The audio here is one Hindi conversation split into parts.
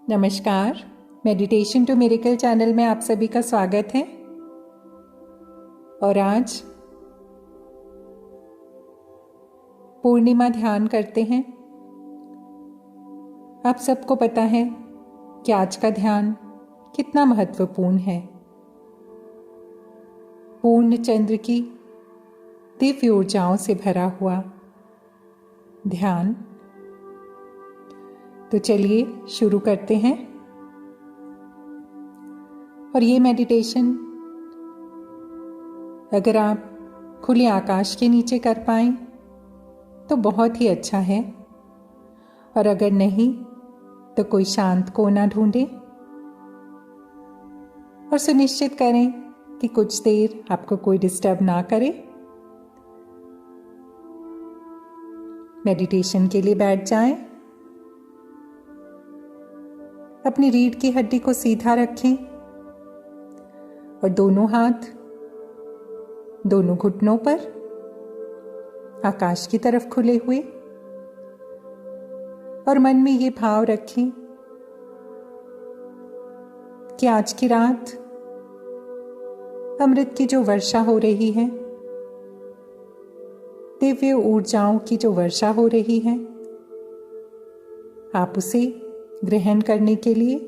नमस्कार। मेडिटेशन टू मिरेकल चैनल में आप सभी का स्वागत है। और आज पूर्णिमा ध्यान करते हैं। आप सबको पता है कि आज का ध्यान कितना महत्वपूर्ण है। पूर्ण चंद्र की दिव्य ऊर्जाओं से भरा हुआ ध्यान। तो चलिए शुरू करते हैं। और ये मेडिटेशन अगर आप खुले आकाश के नीचे कर पाएं तो बहुत ही अच्छा है, और अगर नहीं तो कोई शांत कोना ढूंढें और सुनिश्चित करें कि कुछ देर आपको कोई डिस्टर्ब ना करे। मेडिटेशन के लिए बैठ जाएं। अपनी रीढ़ की हड्डी को सीधा रखें और दोनों हाथ दोनों घुटनों पर आकाश की तरफ खुले हुए, और मन में ये भाव रखें कि आज की रात अमृत की जो वर्षा हो रही है, दिव्य ऊर्जाओं की जो वर्षा हो रही है, आप उसे ग्रहण करने के लिए,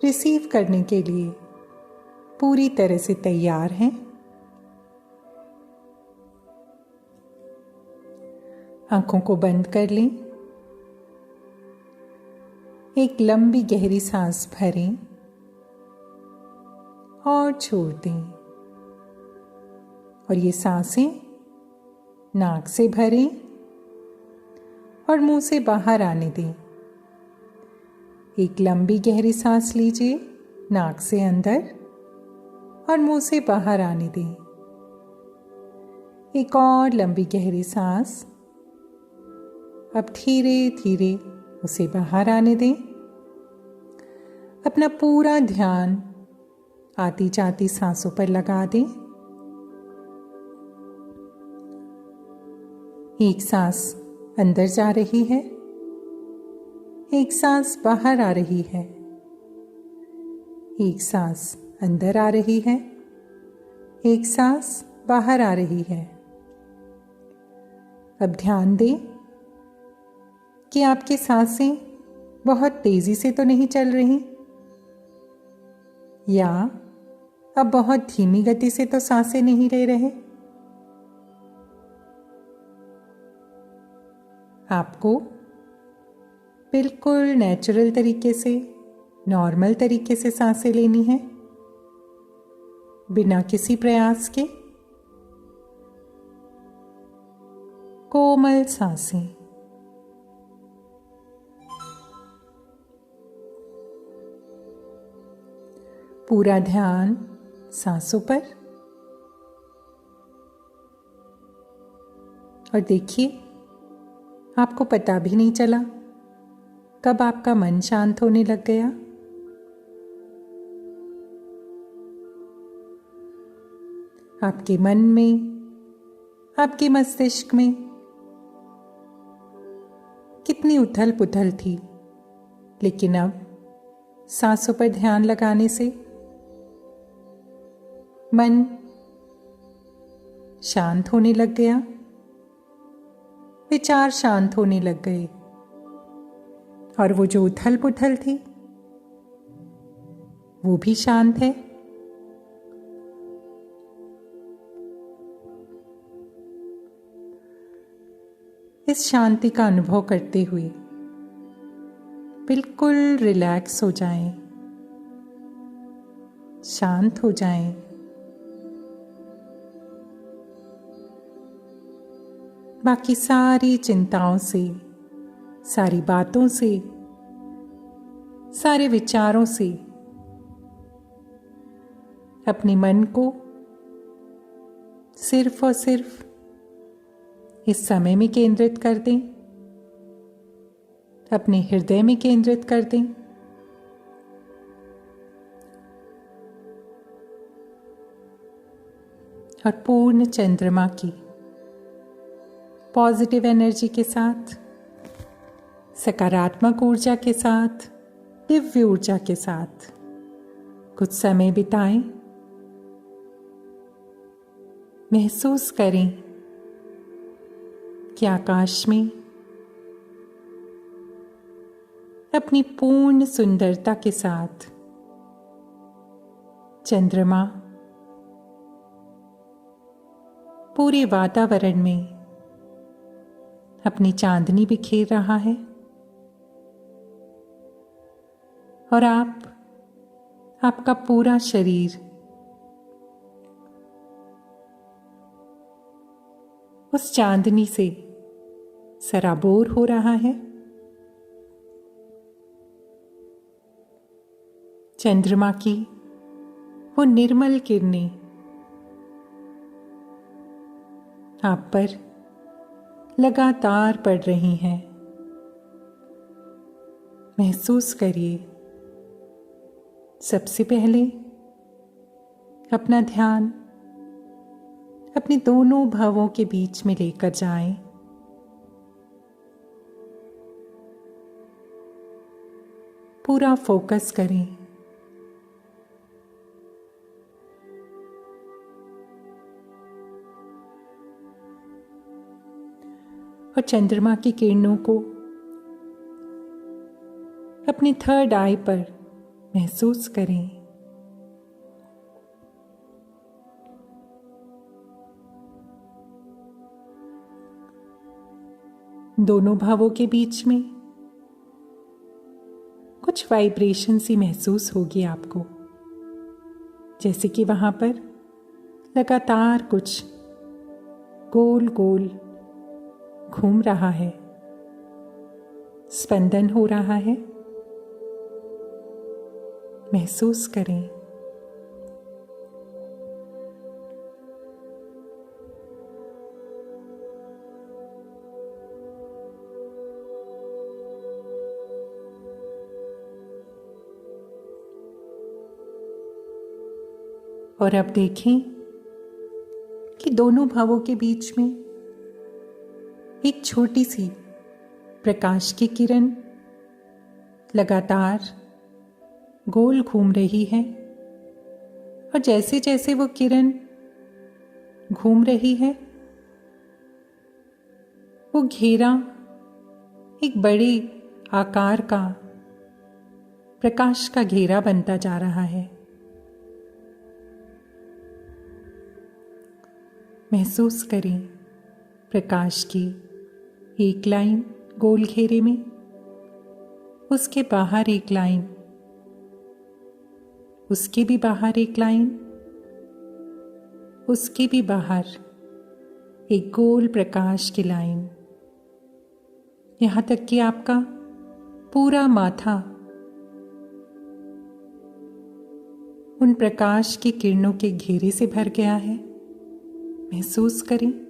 रिसीव करने के लिए पूरी तरह से तैयार हैं। आंखों को बंद कर लें। एक लंबी गहरी सांस भरें और छोड़ दें। और ये सांसें नाक से भरें और मुंह से बाहर आने दें। एक लंबी गहरी सांस लीजिए नाक से अंदर और मुंह से बाहर आने दें। एक और लंबी गहरी सांस, अब धीरे धीरे उसे बाहर आने दें। अपना पूरा ध्यान आती जाती सांसों पर लगा दें। एक सांस अंदर जा रही है, एक सांस बाहर आ रही है। एक सांस अंदर आ रही है, एक सांस बाहर आ रही है। अब ध्यान दें कि आपकी सांसें बहुत तेजी से तो नहीं चल रही, या अब बहुत धीमी गति से तो सांसें नहीं ले रहे। आपको बिल्कुल नेचुरल तरीके से, नॉर्मल तरीके से सांसें लेनी है, बिना किसी प्रयास के। कोमल सांसें। पूरा ध्यान सांसों पर। और देखिए, आपको पता भी नहीं चला कब आपका मन शांत होने लग गया। आपके मन में, आपके मस्तिष्क में कितनी उथल पुथल थी, लेकिन अब सांसों पर ध्यान लगाने से मन शांत होने लग गया, विचार शांत होने लग गए, और वो जो उथल पुथल थी वो भी शांत है। इस शांति का अनुभव करते हुए बिल्कुल रिलैक्स हो जाएं, शांत हो जाएं। बाकी सारी चिंताओं से, सारी बातों से, सारे विचारों से अपने मन को सिर्फ और सिर्फ इस समय में केंद्रित कर दें, अपने हृदय में केंद्रित कर दें। और पूर्ण चंद्रमा की पॉजिटिव एनर्जी के साथ, सकारात्मक ऊर्जा के साथ दिव्य ऊर्जा के साथ कुछ समय बिताएं। महसूस करें कि आकाश में अपनी पूर्ण सुंदरता के साथ चंद्रमा पूरे वातावरण में अपनी चांदनी बिखेर रहा है और आपका पूरा शरीर उस चांदनी से सराबोर हो रहा है। चंद्रमा की वो निर्मल किरणें आप पर लगातार पड़ रही हैं। महसूस करिए। सबसे पहले अपना ध्यान अपने दोनों भावों के बीच में लेकर जाएं। पूरा फोकस करें। और चंद्रमा की किरणों को अपनी थर्ड आई पर महसूस करें। दोनों भावों के बीच में कुछ वाइब्रेशन सी महसूस होगी आपको, जैसे कि वहां पर लगातार कुछ गोल गोल घूम रहा है, स्पंदन हो रहा है। महसूस करें। और अब देखें कि दोनों भावों के बीच में एक छोटी सी प्रकाश की किरण लगातार गोल घूम रही है और जैसे जैसे वो किरण घूम रही है वो घेरा एक बड़े आकार का प्रकाश का घेरा बनता जा रहा है। महसूस करें प्रकाश की एक लाइन गोल घेरे में, उसके बाहर एक लाइन, उसके भी बाहर एक लाइन, उसके भी बाहर एक गोल प्रकाश की लाइन, यहां तक कि आपका पूरा माथा उन प्रकाश की किरणों के घेरे से भर गया है। महसूस करें।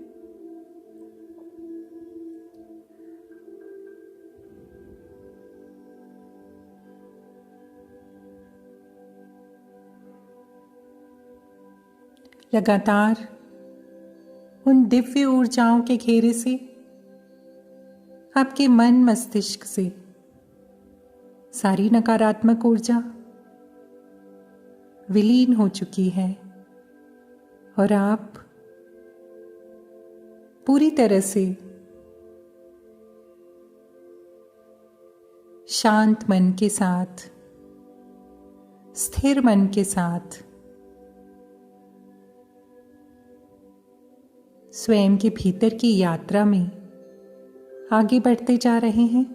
लगातार उन दिव्य ऊर्जाओं के घेरे से आपके मन मस्तिष्क से सारी नकारात्मक ऊर्जा विलीन हो चुकी है और आप पूरी तरह से शांत मन के साथ, स्थिर मन के साथ स्वयं के भीतर की यात्रा में आगे बढ़ते जा रहे हैं।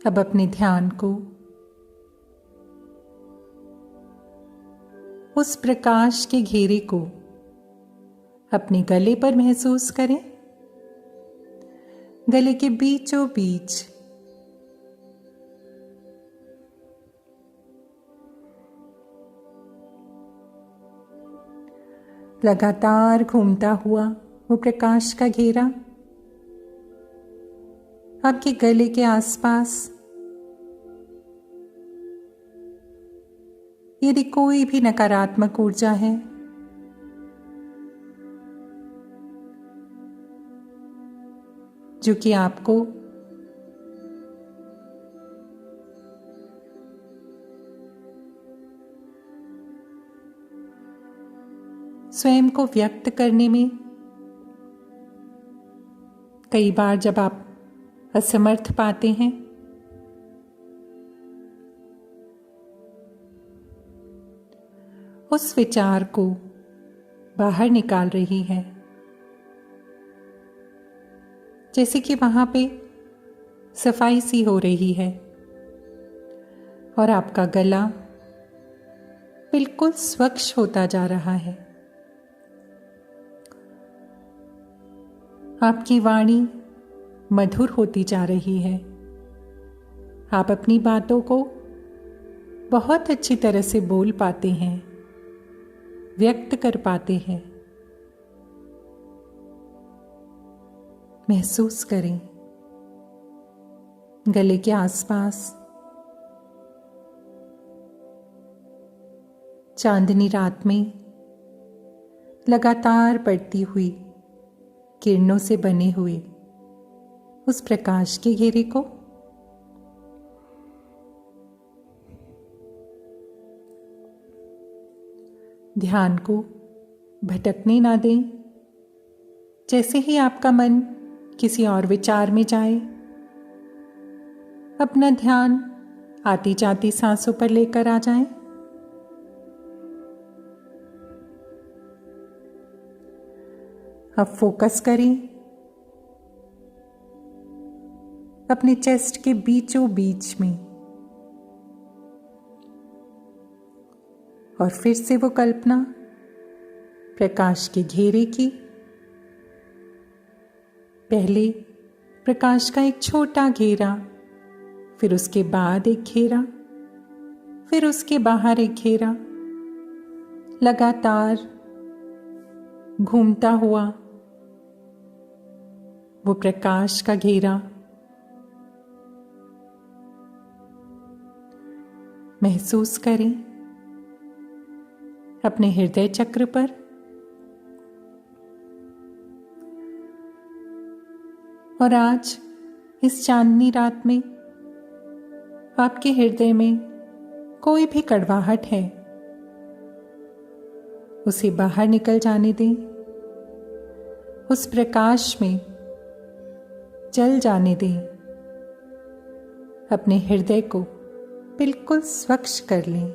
अब अपने ध्यान को उस प्रकाश के घेरे को अपने गले पर महसूस करें। गले के बीचों बीच लगातार घूमता हुआ वो प्रकाश का घेरा आपके गले के आसपास यदि कोई भी नकारात्मक ऊर्जा है, जो कि आपको स्वयं को व्यक्त करने में कई बार जब आप असमर्थ पाते हैं, उस विचार को बाहर निकाल रही है, जैसे कि वहां पे सफाई सी हो रही है और आपका गला बिल्कुल स्वच्छ होता जा रहा है। आपकी वाणी मधुर होती जा रही है। आप अपनी बातों को बहुत अच्छी तरह से बोल पाते हैं, व्यक्त कर पाते हैं। महसूस करें गले के आसपास चांदनी रात में लगातार पड़ती हुई किरणों से बने हुए उस प्रकाश के घेरे को। ध्यान को भटकने ना दें। जैसे ही आपका मन किसी और विचार में जाए, अपना ध्यान आती जाती सांसों पर लेकर आ जाएं। अब फोकस करें अपने चेस्ट के बीचों बीच में, और फिर से वो कल्पना प्रकाश के घेरे की। पहले प्रकाश का एक छोटा घेरा, फिर उसके बाद एक घेरा, फिर उसके बाहर एक घेरा, लगातार घूमता हुआ वो प्रकाश का घेरा। महसूस करें अपने हृदय चक्र पर। और आज इस चांदनी रात में आपके हृदय में कोई भी कड़वाहट है, उसे बाहर निकल जाने दें। उस प्रकाश में जल जाने दें। अपने हृदय को बिल्कुल स्वच्छ कर लें।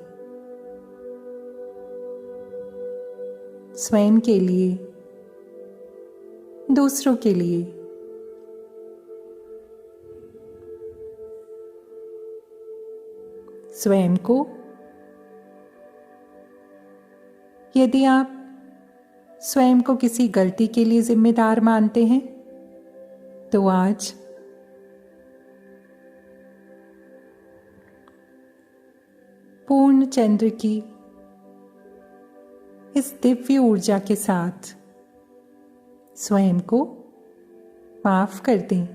स्वयं के लिए, दूसरों के लिए। स्वयं को, यदि आप स्वयं को किसी गलती के लिए जिम्मेदार मानते हैं, तो आज पूर्ण चंद्र की इस दिव्य ऊर्जा के साथ स्वयं को माफ कर दें।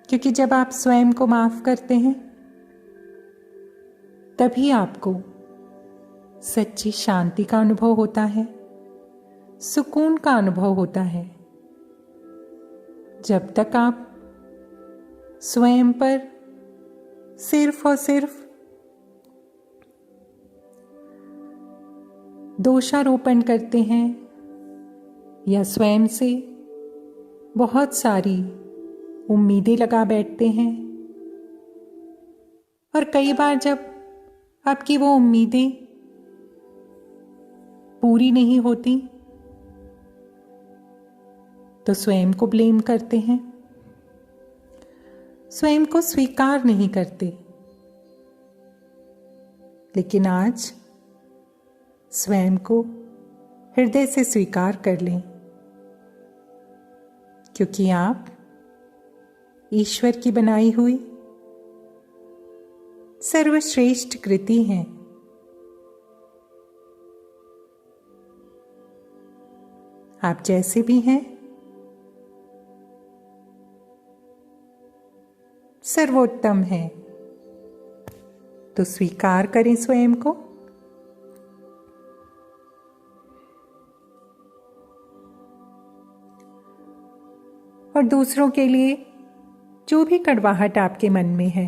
क्योंकि जब आप स्वयं को माफ करते हैं, तभी आपको सच्ची शांति का अनुभव होता है, सुकून का अनुभव होता है। जब तक आप स्वयं पर सिर्फ और सिर्फ दोषारोपण करते हैं या स्वयं से बहुत सारी उम्मीदें लगा बैठते हैं, और कई बार जब आपकी वो उम्मीदें पूरी नहीं होती, तो स्वयं को ब्लेम करते हैं, स्वयं को स्वीकार नहीं करते। लेकिन आज स्वयं को हृदय से स्वीकार कर लें, क्योंकि आप ईश्वर की बनाई हुई सर्वश्रेष्ठ कृति हैं। आप जैसे भी हैं, सर्वोत्तम हैं। तो स्वीकार करें स्वयं को। और दूसरों के लिए जो भी कड़वाहट आपके मन में है,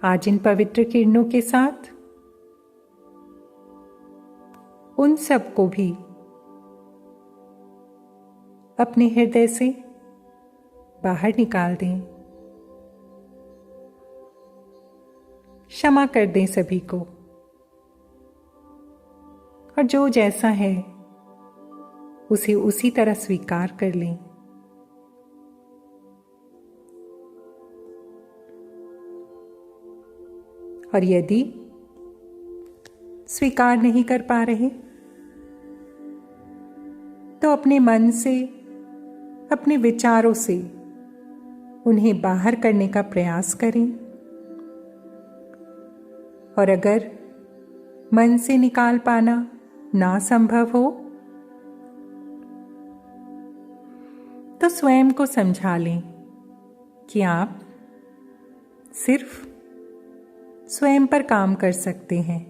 आज इन पवित्र किरणों के साथ उन सब को भी अपने हृदय से बाहर निकाल दें। क्षमा कर दें सभी को, और जो जैसा है उसे उसी तरह स्वीकार कर लें। और यदि स्वीकार नहीं कर पा रहे तो अपने मन से, अपने विचारों से उन्हें बाहर करने का प्रयास करें। और अगर मन से निकाल पाना ना संभव हो तो स्वयं को समझा लें कि आप सिर्फ स्वयं पर काम कर सकते हैं,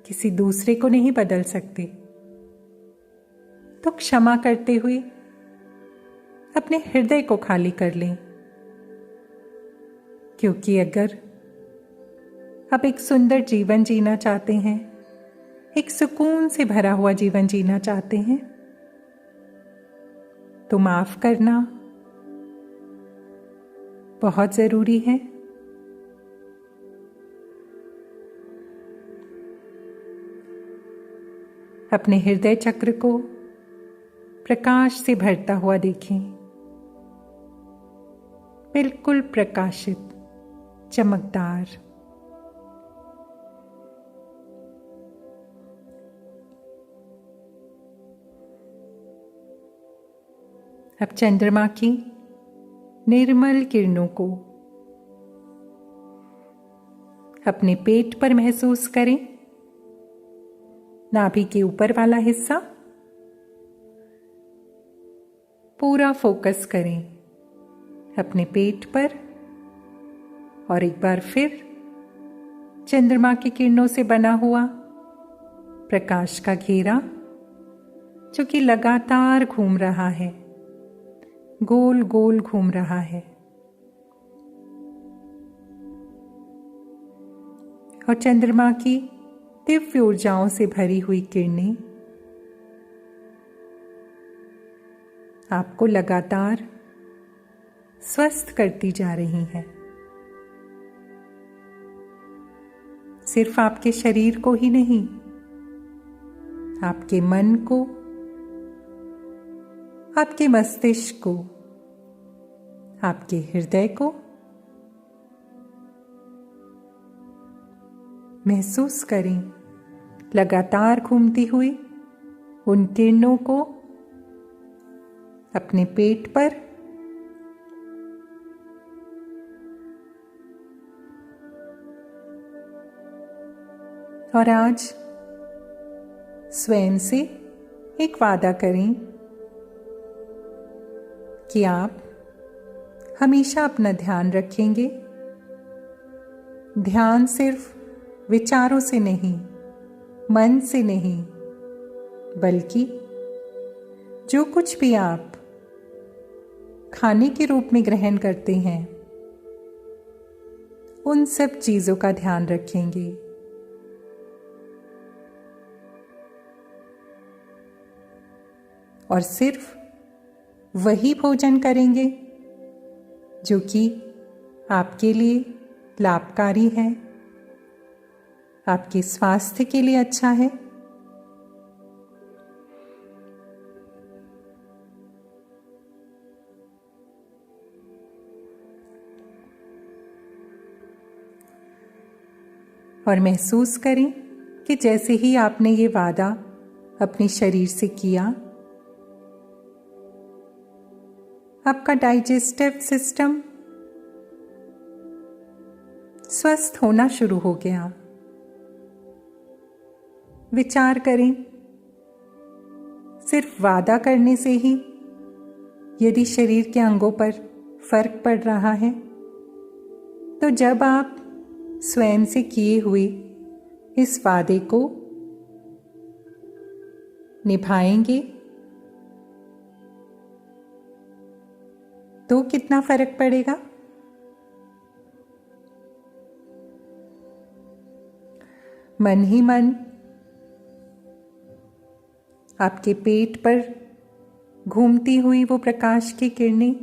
किसी दूसरे को नहीं बदल सकते। तो क्षमा करते हुए अपने हृदय को खाली कर लें, क्योंकि अगर आप एक सुंदर जीवन जीना चाहते हैं, एक सुकून से भरा हुआ जीवन जीना चाहते हैं, तो माफ करना बहुत जरूरी है। अपने हृदय चक्र को प्रकाश से भरता हुआ देखें, बिल्कुल प्रकाशित, चमकदार। अब चंद्रमा की निर्मल किरणों को अपने पेट पर महसूस करें। नाभि के ऊपर वाला हिस्सा पूरा फोकस करें अपने पेट पर, और एक बार फिर चंद्रमा की किरणों से बना हुआ प्रकाश का घेरा, जो कि लगातार घूम रहा है, गोल गोल घूम रहा है, और चंद्रमा की दिव्य ऊर्जाओं से भरी हुई किरणें आपको लगातार स्वस्थ करती जा रही हैं। सिर्फ आपके शरीर को ही नहीं, आपके मन को, आपके मस्तिष्क को, आपके हृदय को महसूस करें, लगातार घूमती हुई उन किरणों को अपने पेट पर, और आज स्वयं से एक वादा करें कि आप हमेशा अपना ध्यान रखेंगे। ध्यान सिर्फ विचारों से नहीं, मन से नहीं, बल्कि जो कुछ भी आप खाने के रूप में ग्रहण करते हैं, उन सब चीजों का ध्यान रखेंगे। और सिर्फ वही भोजन करेंगे जो कि आपके लिए लाभकारी है, आपके स्वास्थ्य के लिए अच्छा है। और महसूस करें कि जैसे ही आपने ये वादा अपने शरीर से किया, आपका डाइजेस्टिव सिस्टम स्वस्थ होना शुरू हो गया। विचार करें, सिर्फ वादा करने से ही यदि शरीर के अंगों पर फर्क पड़ रहा है। तो जब आप स्वयं से किए हुए इस वादे को निभाएंगे तो कितना फर्क पड़ेगा? मन ही मन आपके पेट पर घूमती हुई वो प्रकाश की किरणें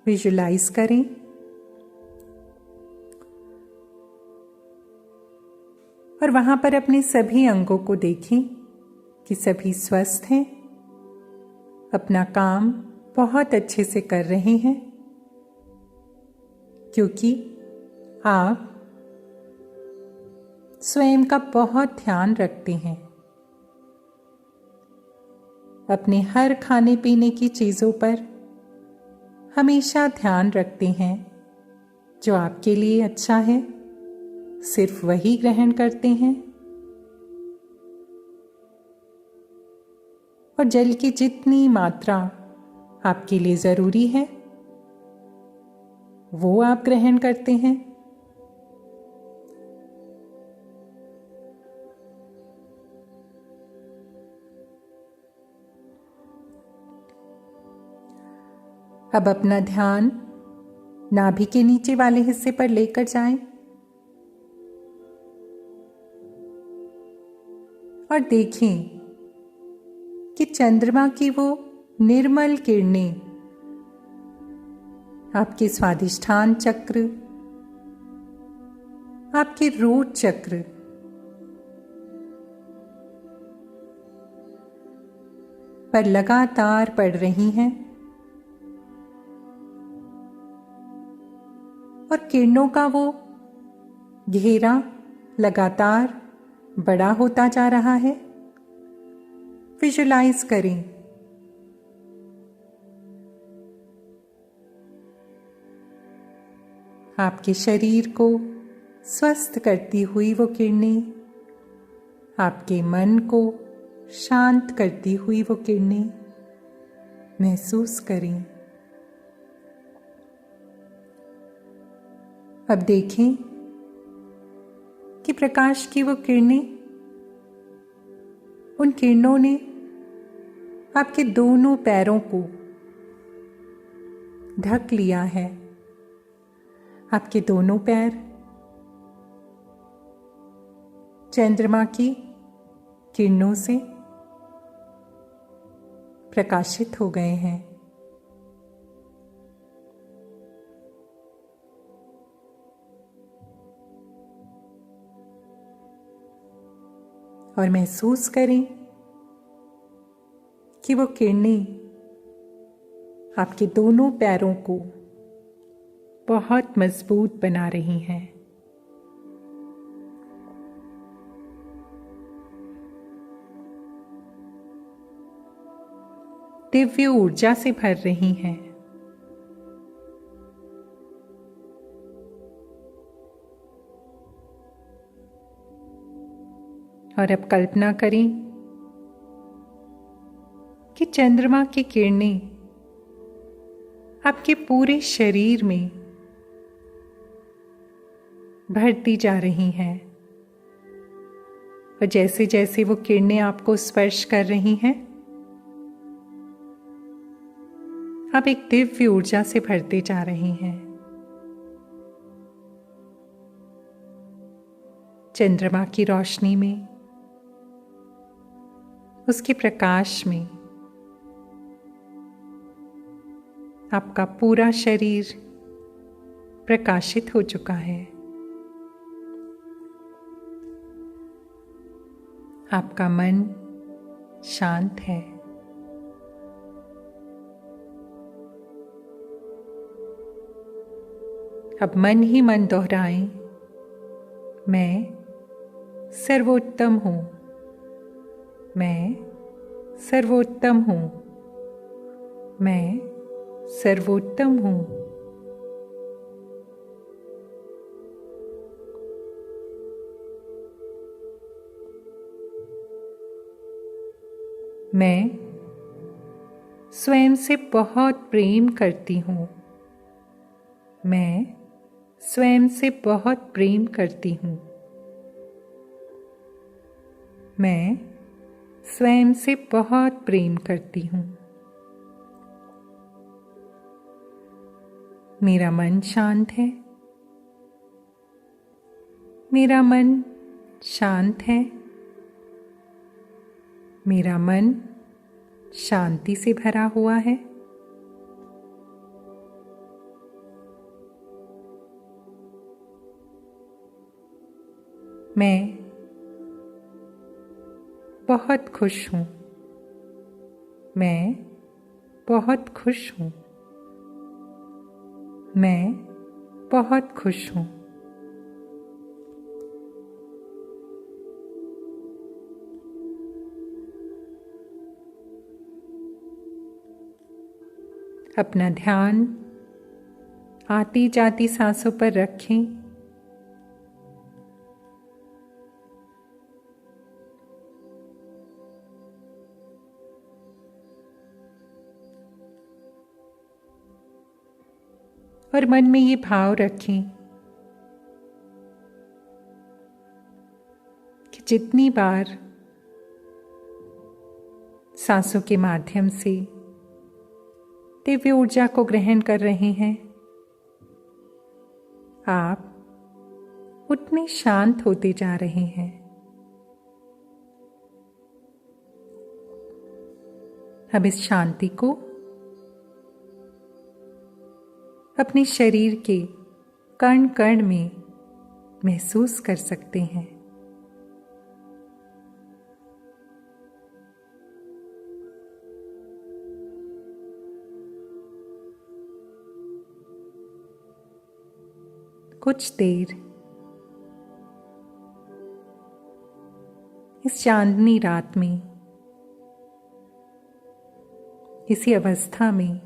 विजुलाइज करें और वहां पर अपने सभी अंगों को देखें कि सभी स्वस्थ हैं, अपना काम बहुत अच्छे से कर रहे हैं, क्योंकि आप स्वयं का बहुत ध्यान रखते हैं। अपने हर खाने पीने की चीजों पर हमेशा ध्यान रखते हैं। जो आपके लिए अच्छा है सिर्फ वही ग्रहण करते हैं और जल की जितनी मात्रा आपके लिए जरूरी है वो आप ग्रहण करते हैं। अब अपना ध्यान नाभि के नीचे वाले हिस्से पर लेकर जाएं और देखें कि चंद्रमा की वो निर्मल किरणें आपके स्वादिष्ठान चक्र, आपके रोट चक्र पर लगातार पड़ रही हैं और किरणों का वो घेरा लगातार बड़ा होता जा रहा है। विजुलाइज करें आपके शरीर को स्वस्थ करती हुई वो किरणें, आपके मन को शांत करती हुई वो किरणें महसूस करें। अब देखें कि प्रकाश की वो किरणें, उन किरणों ने आपके दोनों पैरों को ढक लिया है। आपके दोनों पैर चंद्रमा की किरणों से प्रकाशित हो गए हैं। और महसूस करें कि वो किरणें आपके दोनों पैरों को बहुत मजबूत बना रही हैं। दिव्य ऊर्जा से भर रही हैं। और अब कल्पना करें कि चंद्रमा की किरणें आपके पूरे शरीर में भरती जा रही हैं और जैसे जैसे वो किरणें आपको स्पर्श कर रही हैं आप एक दिव्य ऊर्जा से भरते जा रहे हैं। चंद्रमा की रोशनी में, उसके प्रकाश में आपका पूरा शरीर प्रकाशित हो चुका है। आपका मन शांत है। अब मन ही मन दोहराएं, मैं सर्वोत्तम हूं, मैं सर्वोत्तम हूं, मैं सर्वोत्तम हूं। मैं स्वयं से बहुत प्रेम करती हूँ। मैं स्वयं से बहुत प्रेम करती हूँ। मैं स्वयं से बहुत प्रेम करती हूँ। मेरा मन शांत है। मेरा मन शांत है। मेरा मन शांति से भरा हुआ है। मैं बहुत खुश हूँ। मैं बहुत खुश हूँ। मैं बहुत खुश हूँ। अपना ध्यान आती जाती सांसों पर रखें। और मन में ये भाव रखें कि जितनी बार सांसों के माध्यम से दिव्य ऊर्जा को ग्रहण कर रहे हैं, आप उतने शांत होते जा रहे हैं। अब इस शांति को अपने शरीर के कण कण में महसूस कर सकते हैं। कुछ देर इस चांदनी रात में, इसी अवस्था में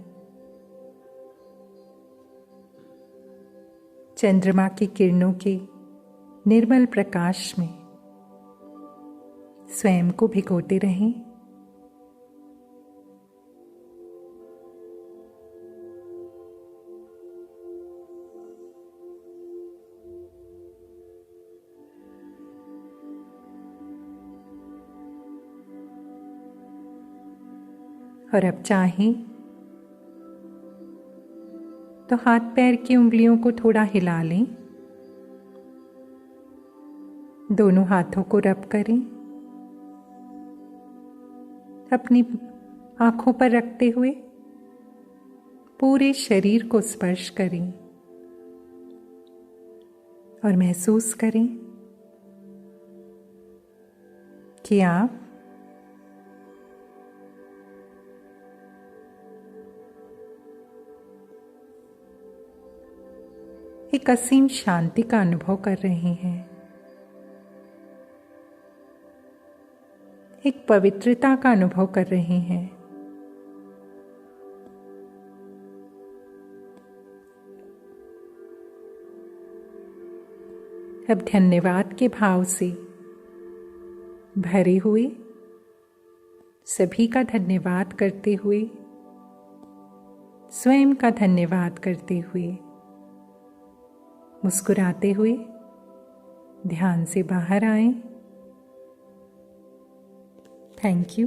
चंद्रमा की किरणों के निर्मल प्रकाश में स्वयं को भिगोते रहें। और अब चाहें तो हाथ पैर की उंगलियों को थोड़ा हिला लें। दोनों हाथों को रब करें। अपनी आंखों पर रखते हुए पूरे शरीर को स्पर्श करें और महसूस करें कि आप एक असीम शांति का अनुभव कर रहे हैं। एक पवित्रता का अनुभव कर रहे हैं। अब धन्यवाद के भाव से भरे हुए सभी का धन्यवाद करते हुए, स्वयं का धन्यवाद करते हुए, मुस्कुराते हुए ध्यान से बाहर आएं। Thank you.